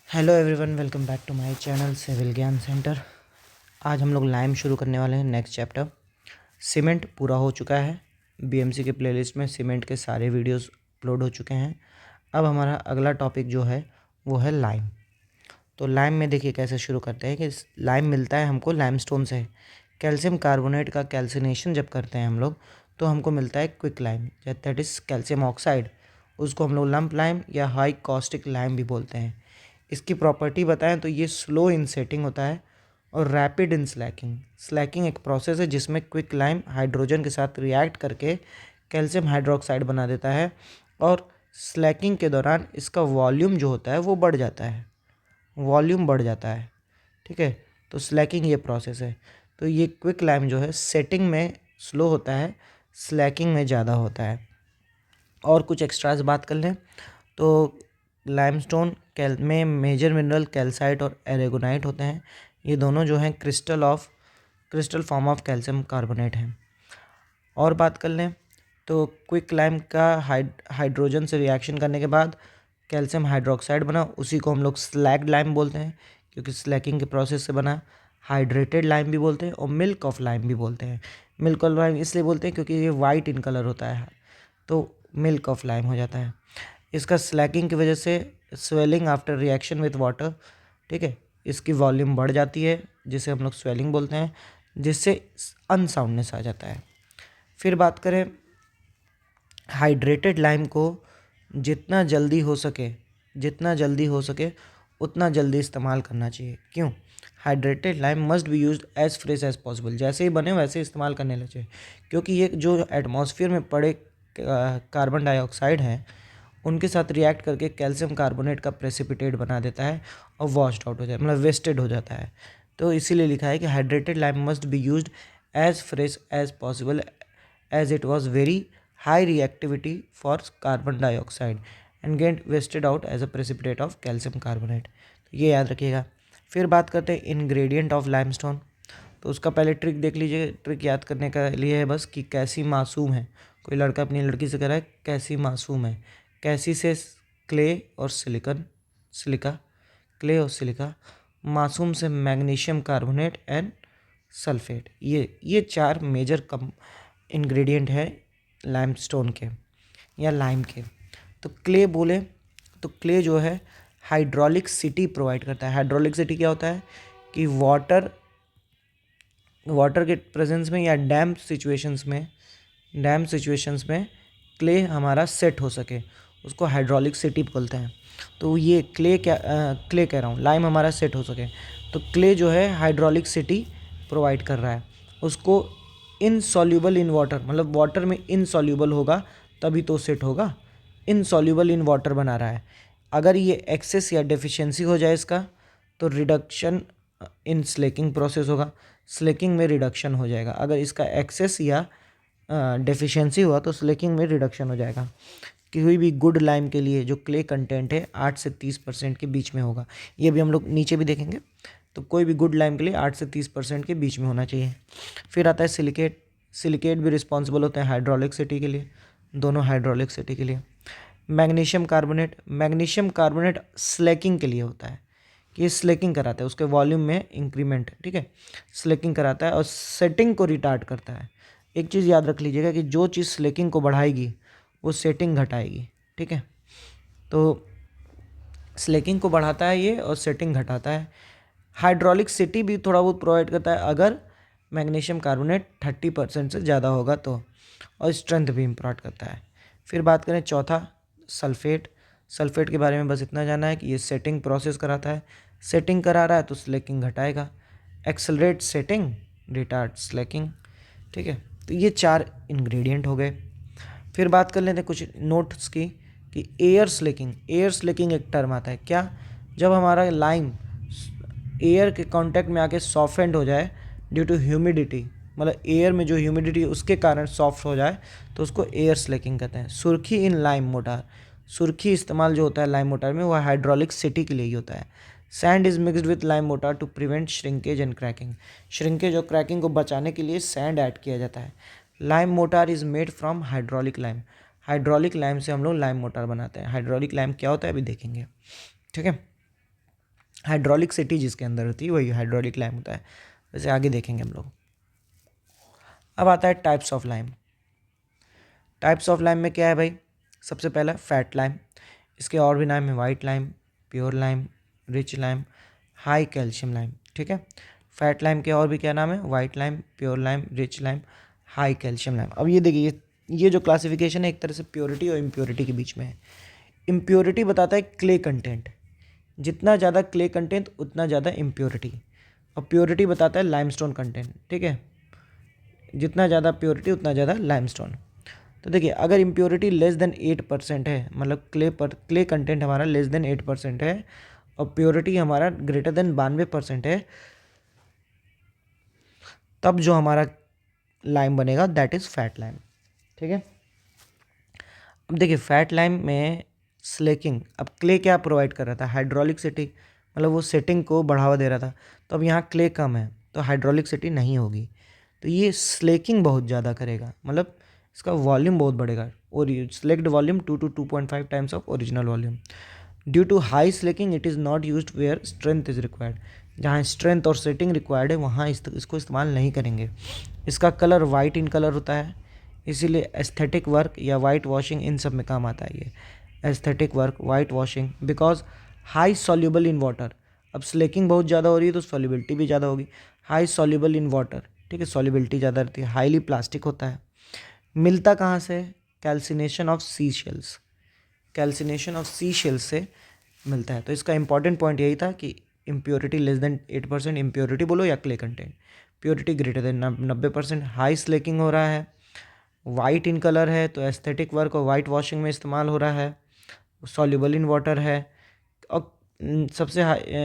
Hello everyone, welcome back to my channel civil Gyan centre. आज हम लोग लाइम शुरू करने वाले हैं नेक्स्ट चैप्टर। सीमेंट पूरा हो चुका है। बीएमसी के प्लेलिस्ट में सीमेंट के सारे वीडियोस अपलोड हो चुके हैं। अब हमारा अगला टॉपिक जो है वो है लाइम। तो लाइम में देखिए कैसे शुरू करते हैं कि लाइम मिलता है हमको लाइमस्टोन से। कैल्शियम कार्बोनेट का कैल्सिनेशन जब करते हैं हम लोग तो हमको मिलता है quick lime, that is calcium oxide. उसको हम लोग लंप लाइम या हाई कॉस्टिक लाइम भी बोलते हैं। इसकी प्रॉपर्टी बताएं तो ये स्लो इन सेटिंग होता है और रैपिड इन स्लैकिंग। स्लैकिंग एक प्रोसेस है जिसमें क्विक लाइम हाइड्रोजन के साथ रिएक्ट करके कैल्शियम हाइड्रोक्साइड बना देता है और स्लैकिंग के दौरान इसका वॉल्यूम जो होता है वो बढ़ जाता है, वॉल्यूम बढ़ जाता है। ठीक है, तो स्लैकिंग ये प्रोसेस है। तो ये क्विक लाइम जो है सेटिंग में स्लो होता है, स्लैकिंग में ज़्यादा होता है। और कुछ एक्स्ट्रास बात कर लें तो लाइमस्टोन में मेजर मिनरल कैल्साइट और एरेगोनाइट होते हैं। ये दोनों जो हैं crystal form of calcium carbonate हैं। और बात कर लें तो क्विक लाइम का हाइड्रोजन से रिएक्शन करने के बाद कैल्शियम हाइड्रोक्साइड बना, उसी को हम लोग स्लैग्ड लाइम बोलते हैं क्योंकि स्लैकिंग के प्रोसेस से बना। हाइड्रेटेड लाइम भी बोलते हैं और मिल्क ऑफ लाइम भी बोलते हैं। मिल्क ऑफ लाइम इसलिए बोलते हैं क्योंकि ये वाइट इन कलर होता है, तो मिल्क ऑफ लाइम हो जाता है। इसका स्लैकिंग की वजह से swelling after reaction with water, ठीक है, इसकी वॉल्यूम बढ़ जाती है जिसे हम लोग स्वेलिंग बोलते हैं, जिससे अनसाउंडनेस आ जाता है। फिर बात करें हाइड्रेटेड लाइम को जितना जल्दी हो सके उतना जल्दी इस्तेमाल करना चाहिए। क्यों? Hydrated lime must be used as fresh as possible. जैसे ही बने वैसे इस्तेमाल करने लगे चाहिए क्योंकि ये जो एटमॉस्फेयर में पड़े कार्बन डाइऑक्साइड हैं उनके साथ रिएक्ट करके कैल्शियम कार्बोनेट का प्रेसिपिटेट बना देता है और वॉश्ड आउट हो जाता है, मतलब वेस्टेड हो जाता है। तो इसीलिए लिखा है कि hydrated lime must be used as fresh as possible as it was very high reactivity for carbon dioxide and get wasted out as a precipitate of calcium carbonate. तो ये याद रखिएगा। फिर बात करते हैं इन्ग्रेडिएंट ऑफ लाइमस्टोन। तो उसका पहले ट्रिक देख लीजिए। ट्रिक याद करने का लिए है बस कि कैसी मासूम है। कोई लड़का अपनी लड़की से कह रहा है कैसी मासूम है। कैसी से क्ले और सिलिका, क्ले और सिलिका। मासूम से मैग्नीशियम कार्बोनेट एंड सल्फेट। ये चार मेजर इंग्रेडिएंट है लाइमस्टोन के या लाइम के। तो क्ले बोले तो क्ले जो है हाइड्रोलिक सिटी प्रोवाइड करता है। हाइड्रोलिक सिटी क्या होता है कि वाटर के प्रेजेंस में या डैम सिचुएशंस में क्ले हमारा सेट हो सके, उसको हाइड्रोलिक सिटी बोलते हैं। तो ये क्ले कह रहा हूँ, लाइम हमारा सेट हो सके तो क्ले जो है हाइड्रोलिक सिटी प्रोवाइड कर रहा है। उसको इनसॉल्यूबल इन वाटर, मतलब वाटर में इनसॉल्यूबल होगा तभी तो सेट होगा। इनसॉल्यूबल इन वाटर बना रहा है। अगर ये एक्सेस या डेफिशिएंसी हो जाए इसका तो रिडक्शन इन स्लेकिंग प्रोसेस होगा, स्लेकिंग में रिडक्शन हो जाएगा। अगर इसका एक्सेस या डेफिशिएंसी हुआ तो स्लेकिंग में रिडक्शन हो जाएगा। कोई भी गुड लाइम के लिए जो क्ले कंटेंट है 8 से 30% के बीच में होगा। ये भी हम लोग नीचे भी देखेंगे। तो कोई भी गुड लाइम के लिए 8 से 30% के बीच में होना चाहिए। फिर आता है सिलिकेट। सिलिकेट भी रिस्पॉन्सिबल होते हैं हाइड्रोलिक सिटी के लिए, दोनों हाइड्रोलिक सिटी के लिए। मैग्नीशियम कार्बोनेट स्लेकिंग के लिए होता है कि ये स्लेकिंग कराता है, उसके वॉल्यूम में इंक्रीमेंट, ठीक है, स्लेकिंग कराता है और सेटिंग को रिटार्ड करता है। एक चीज़ याद रख लीजिएगा कि जो चीज़ स्लेकिंग को बढ़ाएगी वो सेटिंग घटाएगी, ठीक है। तो स्लेकिंग को बढ़ाता है ये और सेटिंग घटाता है। हाइड्रोलिक सिटी भी थोड़ा बहुत प्रोवाइड करता है अगर मैग्नीशियम कार्बोनेट 30% से ज़्यादा होगा तो, और स्ट्रेंथ भी इम्प्रूव करता है। फिर बात करें चौथा सल्फेट के बारे में बस इतना जानना है कि ये सेटिंग प्रोसेस कराता है। सेटिंग करा रहा है तो स्लेकिंग घटाएगा। एक्सेलरेट सेटिंग, रिटार्ड स्लेकिंग, ठीक है। तो ये चार इंग्रेडिएंट हो गए। फिर बात कर लेते हैं कुछ नोट्स की कि एयर स्लेकिंग एक टर्म आता है। क्या? जब हमारा लाइम एयर के कांटेक्ट में आके सॉफ्टेंड हो जाए ड्यू टू ह्यूमिडिटी, मतलब एयर में जो ह्यूमिडिटी है उसके कारण सॉफ्ट हो जाए तो उसको एयर स्लेकिंग कहते हैं। सुर्खी इन लाइम मोटार, सुर्खी इस्तेमाल जो होता है लाइम मोटार में वो हाइड्रोलिक सिटी के लिए ही होता है। Sand is mixed with lime mortar to prevent shrinkage and cracking. Shrinkage और क्रैकिंग को बचाने के लिए सैंड ऐड किया जाता है। Lime mortar is made from hydraulic lime. Hydraulic lime से हम लोग लाइम मोटार बनाते हैं। हाइड्रोलिक लाइम क्या होता है अभी देखेंगे, ठीक है। हाइड्रोलिक सिटी जिसके अंदर होती है वही हाइड्रोलिक लाइम होता है। वैसे आगे देखेंगे हम लोग। अब आता है types of lime. Types of lime में क्या है भाई, सबसे पहला फैट लाइम, इसके और भी नाम है white lime, pure lime, rich lime, high calcium lime. ठीक है, फैट लाइम के और भी क्या नाम है, white lime, pure lime, rich lime, high calcium lime. अब ये देखिए, ये जो क्लासिफिकेशन है एक तरह से प्योरिटी और इम्प्योरिटी के बीच में है। इम्प्योरिटी बताता है क्ले कंटेंट, जितना ज़्यादा क्ले कंटेंट उतना ज़्यादा इम्प्योरिटी। और प्योरिटी बताता है लाइमस्टोन कंटेंट। ठीक है, जितना ज़्यादा प्योरिटी उतना ज़्यादा लाइमस्टोन। तो देखिए, अगर इम्प्योरिटी लेस देन 8% है, मतलब क्ले कंटेंट हमारा लेस देन 8% है और प्योरिटी हमारा ग्रेटर देन 92% है, तब जो हमारा लाइम बनेगा दैट इज़ फैट लाइम। ठीक है, अब देखिए फैट लाइम में स्लेकिंग, अब क्ले क्या प्रोवाइड कर रहा था, हाइड्रोलिक सिटी, मतलब वो सेटिंग को बढ़ावा दे रहा था। तो अब यहाँ क्ले कम है तो हाइड्रोलिक सिटी नहीं होगी, तो ये स्लेकिंग बहुत ज़्यादा करेगा, मतलब इसका वॉल्यूम बहुत बढ़ेगा। और slaked volume 2 to 2.5 times of original volume. Due to high slaking it is not used where strength is required. जहाँ स्ट्रेंथ और सेटिंग रिक्वायर्ड है वहाँ इसको इस्तेमाल नहीं करेंगे। इसका कलर वाइट इन कलर होता है, इसीलिए एस्थेटिक वर्क या वाइट वॉशिंग इन सब में काम आता है ये। Aesthetic work, white washing, because high soluble in water. अब स्लेकिंग बहुत ज़्यादा हो रही है तो सॉल्युबिलिटी भी ज़्यादा होगी। हाई सॉल्युबल इन वाटर, ठीक है, सॉल्युबिलिटी ज़्यादा रहती है। हाईली प्लास्टिक होता है। मिलता कहाँ से, calcination of sea shells, calcination of sea shells से मिलता है। तो इसका इंपॉर्टेंट पॉइंट यही था कि इम्प्योरिटी लेस देन 8%, इम्प्योरिटी बोलो या clay content, purity greater than 90%, high slaking हो रहा है, वाइट इन कलर है तो एस्थेटिक वर्क और वाइट वॉशिंग में इस्तेमाल हो रहा है, सॉल्युबल इन वाटर है, और सबसे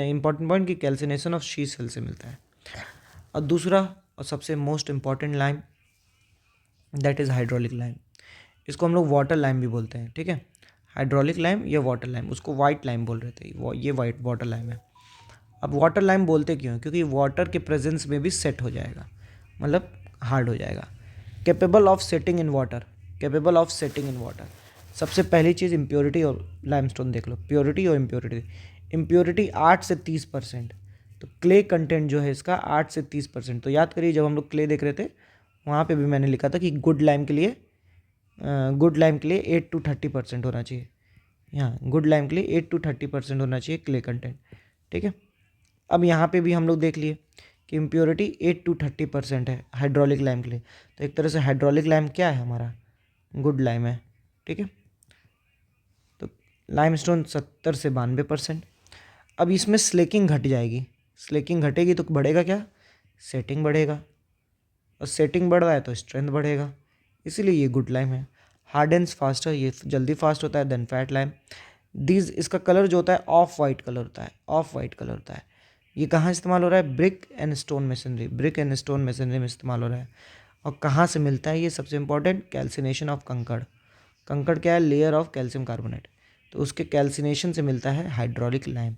इंपॉर्टेंट पॉइंट कि कैल्सिनेशन ऑफ शी सेल से मिलता है। और दूसरा और सबसे most important lime that is hydraulic lime. इसको हम लोग वाटर लाइम भी बोलते हैं। ठीक है, हाइड्रोलिक लाइम या वाटर लाइम, उसको वाइट लाइम बोल रहे थे, ये वाइट वाटर लाइम है। अब वाटर लाइम बोलते क्यों हैं, क्योंकि वाटर के प्रेजेंस में भी सेट हो जाएगा, मतलब हार्ड हो जाएगा। Capable of setting in water, capable of setting in water. सबसे पहली चीज़ इम्प्योरिटी और लाइमस्टोन देख लो, प्योरिटी और इम्प्योरिटी। इम्प्योरिटी 8 से 30%, तो क्ले कंटेंट जो है इसका 8 से 30%। तो याद करिए जब हम लोग क्ले देख रहे थे वहाँ पे भी मैंने लिखा था कि गुड लाइम के लिए 8 to 30% होना चाहिए। यहाँ गुड लाइम के लिए 8 to 30% होना चाहिए क्ले कंटेंट। ठीक है, अब यहाँ पे भी हम लोग देख लिए कि इम्प्योरिटी 8 to 30% है हाइड्रोलिक लाइम के लिए। तो एक तरह से हाइड्रोलिक लाइम क्या है हमारा, गुड लाइम है। ठीक है, तो लाइमस्टोन 70 से 92%। अब इसमें स्लेकिंग घट जाएगी, स्लेकिंग घटेगी तो बढ़ेगा क्या, सेटिंग बढ़ेगा, और सेटिंग बढ़ रहा है तो स्ट्रेंथ बढ़ेगा, इसीलिए ये गुड लाइम है। हार्डेंस फास्टर, ये जल्दी फास्ट होता है देन फैट लाइम। दीज, इसका कलर जो होता है ऑफ वाइट कलर होता है, ऑफ वाइट कलर होता है। ये कहाँ इस्तेमाल हो रहा है, brick and stone machinery, brick and stone machinery में इस्तेमाल हो रहा है। और कहाँ से मिलता है ये सबसे इंपॉर्टेंट, कैल्सिनेशन ऑफ कंकड़। कंकड़ क्या है, लेयर ऑफ कैल्शियम कार्बोनेट, तो उसके कैल्सिनेशन से मिलता है हाइड्रोलिक लाइम।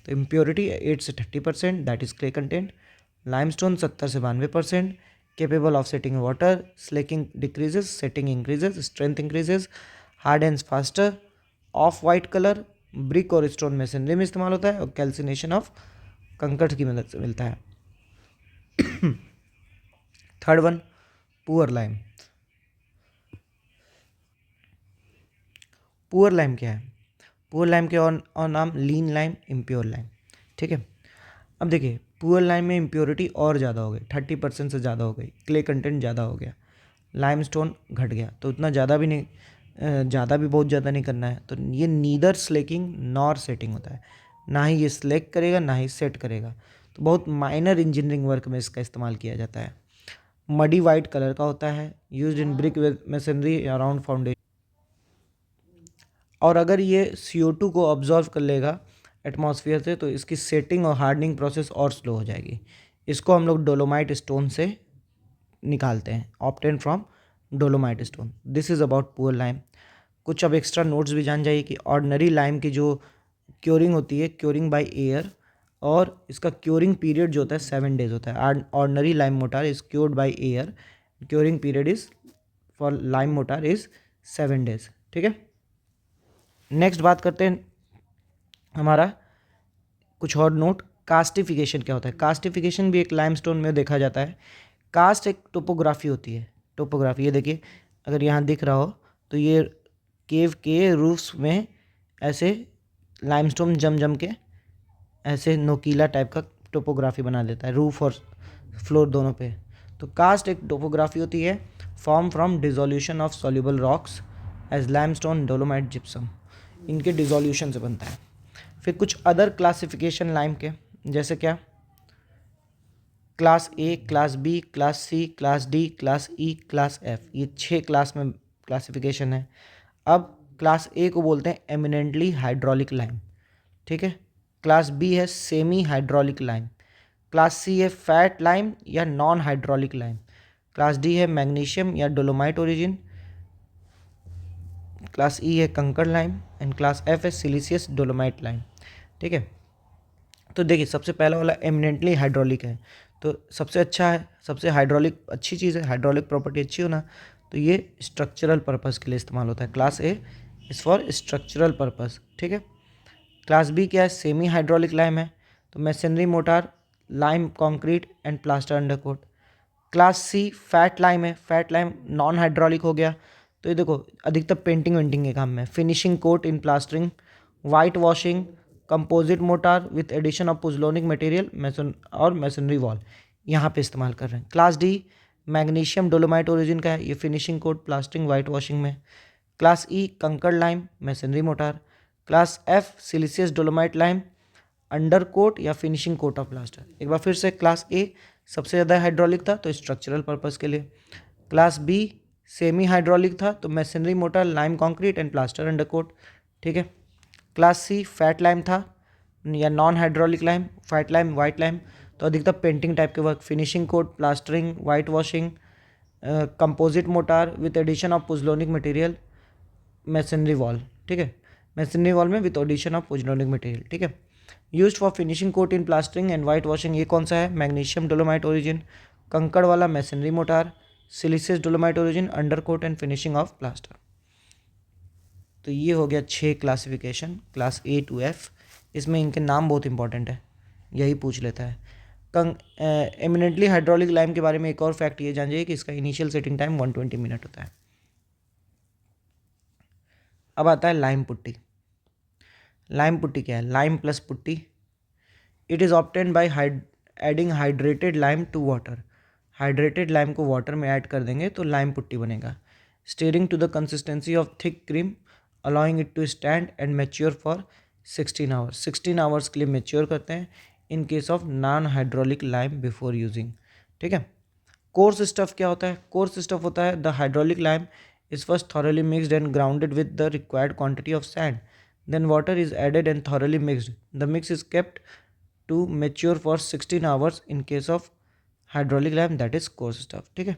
तो इम्प्योरिटी 8 से 30%, that is clay content. Limestone 70 से 92%, capable of setting water, slaking decreases, setting increases, strength increases, hardens faster, of white colour, brick और स्टोन मशीनरी में इस्तेमाल होता है, और कैल्सिनेशन ऑफ कंकड़ की मदद से मिलता है। Third one, poor lime. Poor lime क्या है, पुअर लाइम के और नाम लीन लाइम, इम्प्योर लाइम। ठीक है, अब देखिए पुअर लाइम में इम्प्योरिटी और ज़्यादा हो गई, 30% से ज़्यादा हो गई, क्ले कंटेंट ज़्यादा हो गया, लाइमस्टोन घट गया। तो उतना ज़्यादा भी नहीं, ज़्यादा भी बहुत ज़्यादा नहीं करना है। तो ये नीदर स्लेकिंग नॉर सेटिंग होता है, ना ही ये स्लेक करेगा ना ही सेट करेगा। तो बहुत माइनर इंजीनियरिंग वर्क में इसका इस्तेमाल किया जाता है। मडी वाइट कलर का होता है, used in brick machinery around foundation. और अगर ये CO2 को ऑब्जॉर्व कर लेगा एटमॉस्फेयर से तो इसकी सेटिंग और हार्डनिंग प्रोसेस और स्लो हो जाएगी। इसको हम लोग डोलोमाइट स्टोन से निकालते हैं, obtain from dolomite stone. This is about poor lime. कुछ अब एक्स्ट्रा नोट्स भी जान जाइए कि ऑर्डिनरी लाइम की जो क्योरिंग होती है, क्योरिंग बाय एयर, और इसका क्योरिंग पीरियड जो होता है 7 डेज होता है। Ordinary lime motor is cured by air, curing period is for lime motor is 7 days. ठीक है, नेक्स्ट बात करते हैं हमारा कुछ और नोट, कास्टिफिकेशन क्या होता है। कास्टिफिकेशन भी एक लाइमस्टोन में देखा जाता है। कास्ट एक टोपोग्राफी होती है। टोपोग्राफी, ये देखिए अगर यहाँ दिख रहा हो तो ये केव के रूफ्स में ऐसे लाइमस्टोन जम जम के ऐसे नोकीला टाइप का टोपोग्राफी बना देता है रूफ और फ्लोर दोनों पे। तो कास्ट एक टोपोग्राफी होती है form from dissolution of soluble rocks as limestone, dolomite, gypsum, इनके डिसोल्यूशन से बनता है। फिर कुछ अदर क्लासिफिकेशन लाइम के, जैसे क्या, class A, class B, class C, class D, class E, class F, ये 6 क्लास में क्लासिफिकेशन है। अब क्लास ए को बोलते हैं एमिनेंटली हाइड्रोलिक लाइम, ठीक है। क्लास बी है semi hydraulic lime. Class C है फैट लाइम या non hydraulic lime. Class D है मैग्नीशियम या डोलोमाइट ओरिजिन। क्लास ई है kankar lime and class F है सिलिसियस डोलोमाइट लाइम, ठीक है। तो देखिए सबसे पहला वाला एमिनेंटली हाइड्रोलिक है, तो सबसे अच्छा है, सबसे हाइड्रोलिक अच्छी चीज़ है, हाइड्रोलिक प्रॉपर्टी अच्छी होना, तो ये स्ट्रक्चरल पर्पस के लिए इस्तेमाल होता है। Class A is for structural purpose, ठीक है। क्लास बी क्या है, सेमी हाइड्रोलिक लाइम है, तो masonry mortar, lime concrete and plaster undercoat. Class C fat lime है, फैट लाइम नॉन हाइड्रोलिक हो गया, तो ये देखो अधिकतर पेंटिंग वेंटिंग के काम में, finishing coat in plastering, white washing, composite mortar with addition of pozzolanic material, mason और मैसनरी वॉल, यहाँ पे इस्तेमाल कर रहे हैं। Class D magnesium dolomite origin का है, ये finishing coat, plastering, white washing में। Class E kankar lime, masonry mortar. Class F siliceous dolomite lime, under coat या फिनिशिंग कोट ऑफ प्लास्टर। एक बार फिर से, क्लास ए सबसे ज़्यादा हाइड्रोलिक था तो स्ट्रक्चरल पर्पस के लिए। क्लास बी सेमी हाइड्रोलिक था तो masonry mortar, lime concrete and plaster under coat, ठीक है। क्लास सी फैट लाइम था या non hydraulic lime, fat lime, white lime, तो अधिकतर पेंटिंग टाइप के work, finishing coat, plastering, white washing, composite mortar with addition of pozzolanic material, masonry wall, ठीक है। Masonry wall में with addition of pozzolanic material, ठीक है। Used for finishing coat in plastering and white washing, ये कौन सा है, magnesium dolomite origin. Kankar वाला masonry mortar, siliceous dolomite origin, undercoat and finishing of plaster. तो ये हो गया 6 classification class A to F. इसमें इनके नाम बहुत इंपॉर्टेंट है, यही पूछ लेता है। एमिनेंटली हाइड्रोलिक लाइम के बारे में एक और फैक्ट ये जानिए कि इसका इनिशियल सेटिंग टाइम 120 मिनट होता है। अब आता है लाइम पुट्टी। लाइम पुट्टी क्या है, lime plus putty. It is obtain by adding hydrated lime to water. Hydrated lime को वाटर में ऐड कर देंगे तो लाइम पुट्टी बनेगा। Stirring to the consistency of thick cream, allowing it to stand and mature for 16 hours. 16 hours के लिए mature करते हैं in case of non hydraulic lime before using, ठीक है। कोर्स स्टफ क्या होता है, कोर्स स्टफ होता है the hydraulic lime is first thoroughly mixed and grounded with the required quantity of sand, then water is added and thoroughly mixed, the mix is kept to mature for 16 hours in case of hydraulic lime, that is coarse stuff, ठीक है।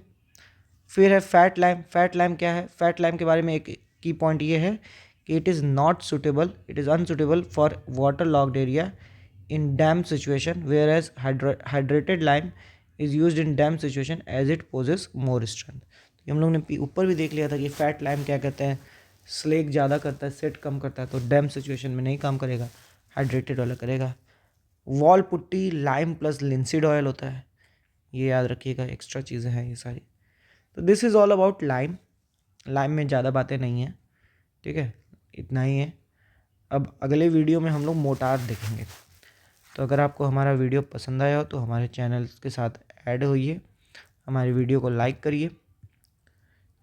फिर है fat lime. Fat lime क्या है, fat lime के बारे में एक की पॉइंट ये है कि it is not suitable, it is unsuitable for water logged area in damp situation, where as hydrated lime is use in damp situation as it possesses more strength. हम लोग ने ऊपर भी देख लिया था कि फैट लाइम क्या कहते हैं, स्लेक ज़्यादा करता है, सेट कम करता है, तो डैम सिचुएशन में नहीं काम करेगा, हाइड्रेटेड वाला करेगा। Wall putty lime plus linseed oil होता है, ये याद रखिएगा, एक्स्ट्रा चीज़ें हैं ये सारी। तो this is all about lime. Lime में ज़्यादा बातें नहीं हैं, ठीक है, इतना ही है। अब अगले वीडियो में हम लोग मोटार देखेंगे। तो अगर आपको हमारा वीडियो पसंद आया हो तो हमारे चैनल के साथ ऐड होइए, हमारी वीडियो को लाइक करिए,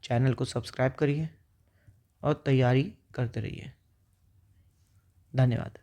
चैनल को सब्सक्राइब करिए और तैयारी करते रहिए। धन्यवाद।